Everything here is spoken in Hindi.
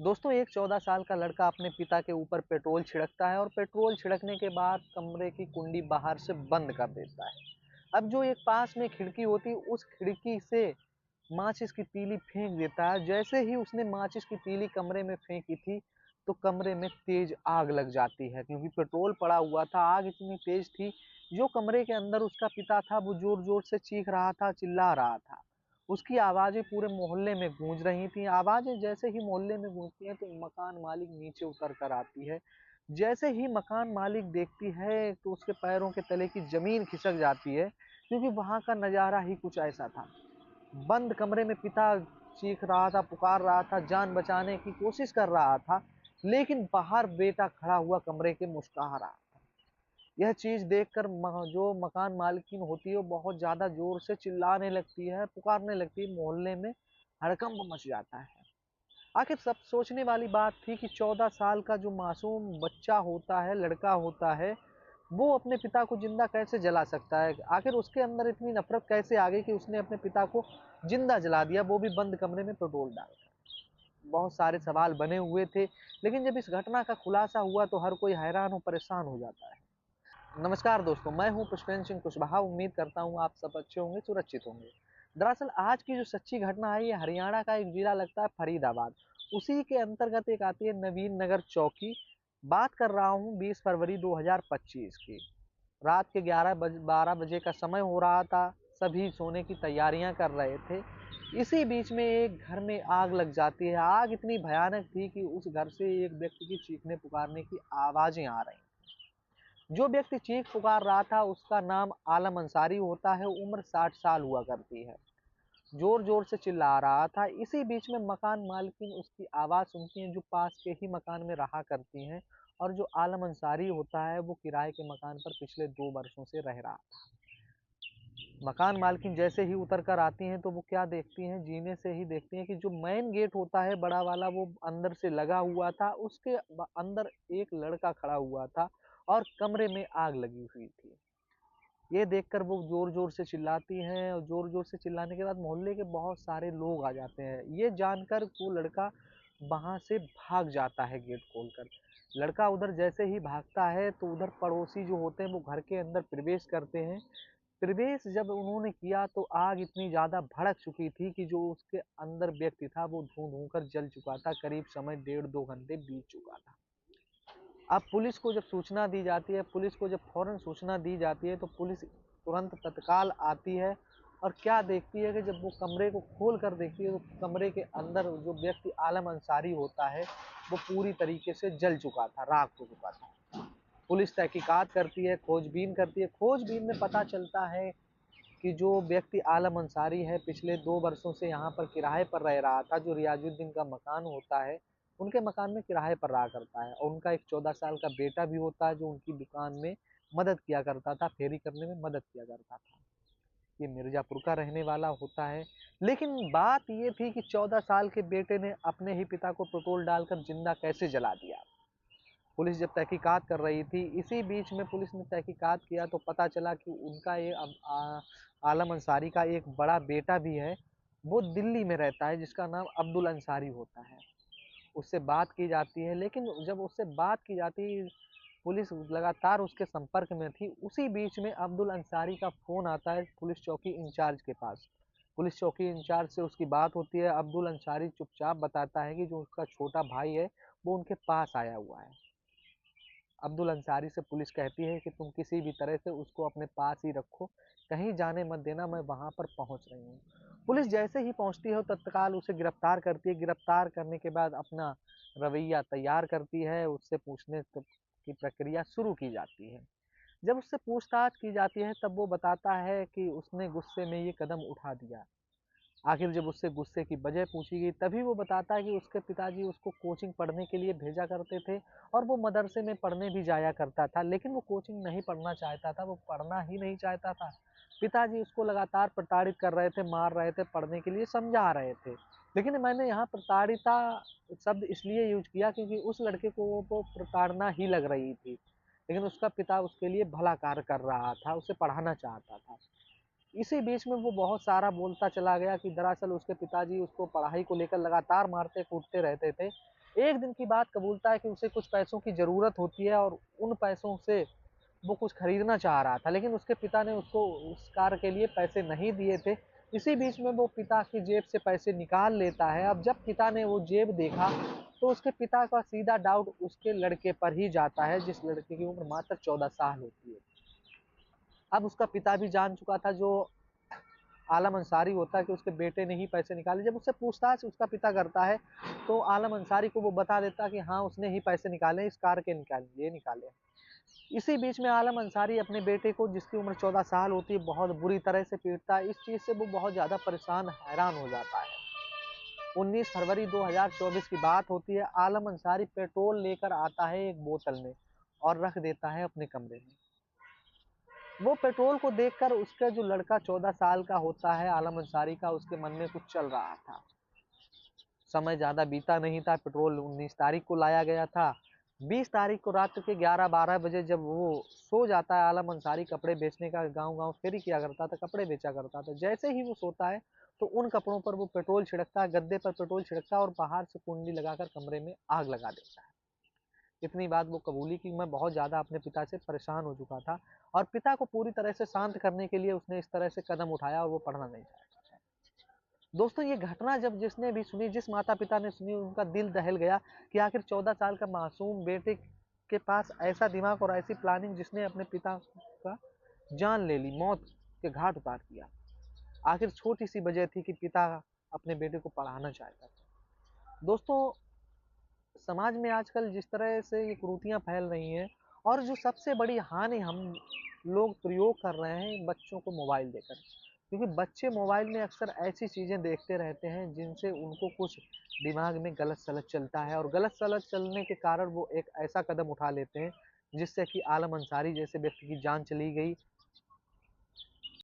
दोस्तों एक 14 साल का लड़का अपने पिता के ऊपर पेट्रोल छिड़कता है और पेट्रोल छिड़कने के बाद कमरे की कुंडी बाहर से बंद कर देता है। अब जो एक पास में खिड़की होती है उस खिड़की से माचिस की तीली फेंक देता है। जैसे ही उसने माचिस की तीली कमरे में फेंकी थी तो कमरे में तेज आग लग जाती है क्योंकि पेट्रोल पड़ा हुआ था। आग इतनी तेज थी, जो कमरे के अंदर उसका पिता था वो जोर जोर से चीख रहा था, चिल्ला रहा था। उसकी आवाज़ें पूरे मोहल्ले में गूंज रही थी। आवाज़ें जैसे ही मोहल्ले में गूंजती हैं तो मकान मालिक नीचे उतर कर आती है। जैसे ही मकान मालिक देखती है तो उसके पैरों के तले की ज़मीन खिसक जाती है, क्योंकि वहाँ का नज़ारा ही कुछ ऐसा था। बंद कमरे में पिता चीख रहा था, पुकार रहा था, जान बचाने की कोशिश कर रहा था, लेकिन बाहर बेटा खड़ा हुआ कमरे के मुस्कुरा रहा था। यह चीज़ देखकर जो मकान मालकिन होती है वो बहुत ज़्यादा ज़ोर से चिल्लाने लगती है, पुकारने लगती है, मोहल्ले में हड़कंप मच जाता है। आखिर सब सोचने वाली बात थी कि 14 साल का जो मासूम बच्चा होता है, लड़का होता है, वो अपने पिता को ज़िंदा कैसे जला सकता है? आखिर उसके अंदर इतनी नफ़रत कैसे आ गई कि उसने अपने पिता को ज़िंदा जला दिया, वो भी बंद कमरे में पेट्रोल डालकर। बहुत सारे सवाल बने हुए थे, लेकिन जब इस घटना का खुलासा हुआ तो हर कोई हैरान और परेशान हो जाता है। नमस्कार दोस्तों, मैं हूं पुष्पेंद्र सिंह कुशवाहा। उम्मीद करता हूं आप सब अच्छे होंगे, सुरक्षित होंगे। दरअसल आज की जो सच्ची घटना है ये हरियाणा का एक जिला लगता है फरीदाबाद। उसी के अंतर्गत एक आती है नवीन नगर चौकी। बात कर रहा हूं 20 फरवरी 2025 की। रात के 12 बजे का समय हो रहा था। सभी सोने की तैयारियां कर रहे थे। इसी बीच में एक घर में आग लग जाती है। आग इतनी भयानक थी कि उस घर से एक व्यक्ति की चीखने पुकारने की आवाजें आ रही। जो व्यक्ति चीख पुकार रहा था उसका नाम आलम अंसारी होता है, उम्र 60 साल हुआ करती है। जोर जोर से चिल्ला रहा था। इसी बीच में मकान मालकिन उसकी आवाज सुनती हैं, जो पास के ही मकान में रहा करती हैं। और जो आलम अंसारी होता है वो किराए के मकान पर पिछले 2 वर्षों से रह रहा था। मकान मालकिन जैसे ही उतर कर आती हैं तो वो क्या देखती हैं, जीने से ही देखती हैं कि जो मेन गेट होता है बड़ा वाला वो अंदर से लगा हुआ था, उसके अंदर एक लड़का खड़ा हुआ था और कमरे में आग लगी हुई थी। ये देखकर वो ज़ोर-ज़ोर से चिल्लाती हैं और ज़ोर-ज़ोर से चिल्लाने के बाद मोहल्ले के बहुत सारे लोग आ जाते हैं। ये जानकर वो लड़का वहाँ से भाग जाता है गेट खोलकर। लड़का उधर जैसे ही भागता है तो उधर पड़ोसी जो होते हैं वो घर के अंदर प्रवेश करते हैं। प्रवेश जब उन्होंने किया तो आग इतनी ज़्यादा भड़क चुकी थी कि जो उसके अंदर व्यक्ति था वो धूं-धूं कर जल चुका था। करीब समय डेढ़ 2 घंटे बीत चुका था। अब पुलिस को जब सूचना दी जाती है, पुलिस को जब फ़ौरन सूचना दी जाती है तो पुलिस तुरंत तत्काल आती है और क्या देखती है कि जब वो कमरे को खोल कर देखती है तो कमरे के अंदर जो व्यक्ति आलम अंसारी होता है वो पूरी तरीके से जल चुका था, राख हो चुका था। पुलिस तहकीकात करती है, खोजबीन करती है। खोजबीन में पता चलता है कि जो व्यक्ति आलम अंसारी है पिछले 2 वर्षों से यहाँ पर किराए पर रह रहा था। जो रियाजुद्दीन का मकान होता है, उनके मकान में किराए पर रहा करता है और उनका एक 14 साल का बेटा भी होता है जो उनकी दुकान में मदद किया करता था, फेरी करने में मदद किया करता था। ये मिर्ज़ापुर का रहने वाला होता है। लेकिन बात ये थी कि 14 साल के बेटे ने अपने ही पिता को पेट्रोल डालकर ज़िंदा कैसे जला दिया? पुलिस जब तहकीकात कर रही थी, इसी बीच में पुलिस ने तहकीकात किया तो पता चला कि उनका ये आलम अंसारी का एक बड़ा बेटा भी है, वो दिल्ली में रहता है जिसका नाम अब्दुल अंसारी होता है। उससे बात की जाती है, लेकिन जब उससे बात की जाती, पुलिस लगातार उसके संपर्क में थी। उसी बीच में अब्दुल अंसारी का फ़ोन आता है पुलिस चौकी इंचार्ज के पास। पुलिस चौकी इंचार्ज से उसकी बात होती है। अब्दुल अंसारी चुपचाप बताता है कि जो उसका छोटा भाई है, वो उनके पास आया हुआ है। अब्दुल अंसारी से पुलिस कहती है कि तुम किसी भी तरह से उसको अपने पास ही रखो, कहीं जाने मत देना, मैं वहाँ पर पहुँच रही हूँ। पुलिस जैसे ही पहुँचती है तत्काल उसे गिरफ्तार करती है। गिरफ्तार करने के बाद अपना रवैया तैयार करती है, उससे पूछने की प्रक्रिया शुरू की जाती है। जब उससे पूछताछ की जाती है तब वो बताता है कि उसने गुस्से में ये कदम उठा दिया। आखिर जब उससे गुस्से की वजह पूछी गई तभी वो बताता है कि उसके पिताजी उसको कोचिंग पढ़ने के लिए भेजा करते थे और वो मदरसे में पढ़ने भी जाया करता था, लेकिन वो कोचिंग नहीं पढ़ना चाहता था, वो पढ़ना ही नहीं चाहता था। पिताजी उसको लगातार प्रताड़ित कर रहे थे, मार रहे थे, पढ़ने के लिए समझा रहे थे। लेकिन मैंने यहाँ प्रताड़िता शब्द इसलिए यूज किया क्योंकि उस लड़के को वो प्रताड़ना ही लग रही थी, लेकिन उसका पिता उसके लिए भला कार्य कर रहा था, उसे पढ़ाना चाहता था। इसी बीच में वो बहुत सारा बोलता चला गया कि दरअसल उसके पिताजी उसको पढ़ाई को लेकर लगातार मारते कूटते रहते थे। एक दिन की बात कबूलता है कि उसे कुछ पैसों की ज़रूरत होती है और उन पैसों से वो कुछ खरीदना चाह रहा था, लेकिन उसके पिता ने उसको उस कार के लिए पैसे नहीं दिए थे। इसी बीच में वो पिता की जेब से पैसे निकाल लेता है। अब जब पिता ने वो जेब देखा, तो उसके पिता का सीधा डाउट उसके लड़के पर ही जाता है, जिस लड़के की उम्र मात्र 14 साल होती है। अब उसका पिता भी जान चुका था, जो आलम अंसारी होता है, कि उसके बेटे ने ही पैसे निकाले। जब उससे पूछताछ उसका पिता करता है, तो आलम अंसारी को वो बता देता है कि हाँ, उसने ही पैसे निकाले, इस कार के ये निकाले। इसी बीच में आलम अंसारी अपने बेटे को, जिसकी उम्र 14 साल होती है, बहुत बुरी तरह से पीटता है। इस चीज़ से वो बहुत ज़्यादा परेशान, हैरान हो जाता है। 19 फरवरी 2024 की बात होती है। आलम अंसारी पेट्रोल लेकर आता है एक बोतल में और रख देता है अपने कमरे में। वो पेट्रोल को देखकर उसका जो लड़का 14 साल का होता है, आलम अंसारी का, उसके मन में कुछ चल रहा था। समय ज़्यादा बीता नहीं था, पेट्रोल 19 तारीख को लाया गया था। 20 तारीख को रात के 11-12 बजे जब वो सो जाता है, आलम अंसारी कपड़े बेचने का गाँव-गाँव फेरी किया करता था, कपड़े बेचा करता था। जैसे ही वो सोता है, तो उन कपड़ों पर वो पेट्रोल छिड़कता है, गद्दे पर पेट्रोल छिड़कता है और बाहर से कुंडी लगाकर कमरे में आग लगा देता है। इतनी बात वो कबूली कि मैं बहुत ज़्यादा अपने पिता से परेशान हो चुका था, और पिता को पूरी तरह से शांत करने के लिए उसने इस तरह से कदम उठाया और वो पढ़ना नहीं चाहता था। दोस्तों, ये घटना जब जिसने भी सुनी, जिस माता-पिता ने सुनी, उनका दिल दहल गया कि आखिर 14 साल का मासूम बेटे के पास ऐसा दिमाग और ऐसी प्लानिंग, जिसने अपने पिता का जान ले ली, मौत के घाट उतार दिया। आखिर छोटी-सी वजह थी कि पिता अपने बेटे को पढ़ाना चाहता था। दोस्तों, समाज में आजकल जिस तरह से ये कुरीतियाँ फैल रही हैं, और जो सबसे बड़ी हानि हम लोग प्रयोग कर रहे हैं बच्चों को मोबाइल देकर, क्योंकि बच्चे मोबाइल में अक्सर ऐसी चीज़ें देखते रहते हैं जिनसे उनको कुछ दिमाग में गलत-सलत चलता है, और गलत-सलत चलने के कारण वो एक ऐसा कदम उठा लेते हैं जिससे कि आलम अंसारी जैसे व्यक्ति की जान चली गई,